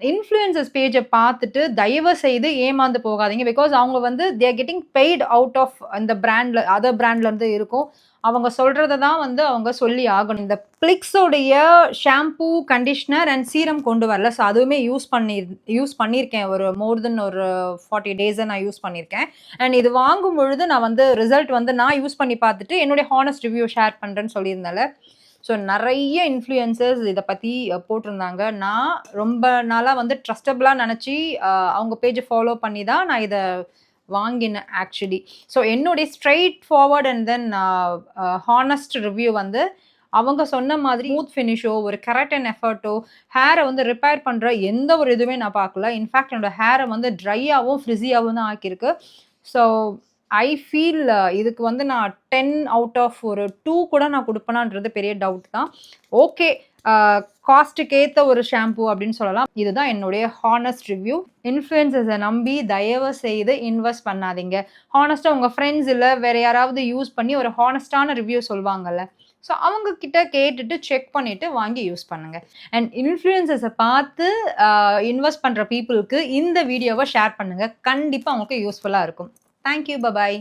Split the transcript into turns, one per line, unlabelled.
Influencers பேஜை பார்த்துட்டு தயவு செய்து ஏமாந்து போகாதீங்க. பிகாஸ் அவங்க வந்து they are getting paid out of அந்த பிராண்ட்ல அதர் பிராண்ட்ல இருந்து இருக்கும். அவங்க சொல்றத தான் வந்து அவங்க சொல்லி ஆகணும். இந்த பிளிக்ஸோடைய ஷாம்பூ, கண்டிஷனர் அண்ட் சீரம் கொண்டு வரல. ஸோ அதுவுமே யூஸ் பண்ணியிருக்கேன். ஒரு மோர் தென் ஒரு 40 டேஸா நான் யூஸ் பண்ணியிருக்கேன். அண்ட் இது வாங்கும் பொழுது நான் வந்து ரிசல்ட் வந்து நான் யூஸ் பண்ணி பார்த்துட்டு என்னுடைய ஹானஸ்ட் ரிவ்யூ ஷேர் பண்றேன்னு சொல்லியிருந்தேன்ல. ஸோ நெறைய இன்ஃப்ளூயன்சர்ஸ் இத பத்தி போட்டிருந்தாங்க. நான் ரொம்ப நாளா வந்து ட்ரஸ்டபிளா நெனச்சு அவங்க பேஜ ஃபாலோ பண்ணி தான் நான் இத வாங்கினேன் ஆக்சுவலி. ஸோ என்னுடைய straightforward and then honest review வந்து அவங்க சொன்ன மாதிரி ஸ்மூத் ஃபினிஷோ, ஒரு கெராட்டின் எஃபர்ட்டோ, ஹேர வந்து ரிப்பேர் பண்ற எந்த ஒரு இதுவுமே நான் பார்க்கல. இன்ஃபாக்ட் என்னோட ஹேர வந்து ட்ரையாவும், ஃப்ரிஸியாவும் தான் ஆக்கியிருக்கு. ஸோ ஐ ஃபீல் இதுக்கு வந்து நான் 10 அவுட் ஆஃப் ஒரு 2 கூட நான் குடுப்பேனான்றது பெரிய டவுட் தான். ஓகே. அ காஸ்ட்டுக்கு ஏத்த ஒரு ஷாம்பூ அப்படின்னு சொல்லலாம். இதுதான் என்னுடைய ஹானஸ்ட் ரிவ்யூ. இன்ஃப்ளூயன்சர்ஸ நம்பி தயவு செய்து இன்வெஸ்ட் பண்ணாதீங்க. ஹானஸ்ட்டா உங்க ஃப்ரெண்ட்ஸ் இல்ல வேற யாராவது யூஸ் பண்ணி ஒரு ஹானஸ்ட்டான ரிவ்யூ சொல்வாங்கல்ல. ஸோ அவங்க கிட்ட கேட்டுட்டு செக் பண்ணிட்டு வாங்கி யூஸ் பண்ணுங்க. அண்ட் இன்ஃப்ளூயன்சர்ஸ பார்த்து இன்வெஸ்ட் பண்ற பீப்பிள்க்கு இந்த வீடியோவ ஷேர் பண்ணுங்க. கண்டிப்பா அவங்களுக்கு யூஸ்ஃபுல்லா இருக்கும். Thank you. பை.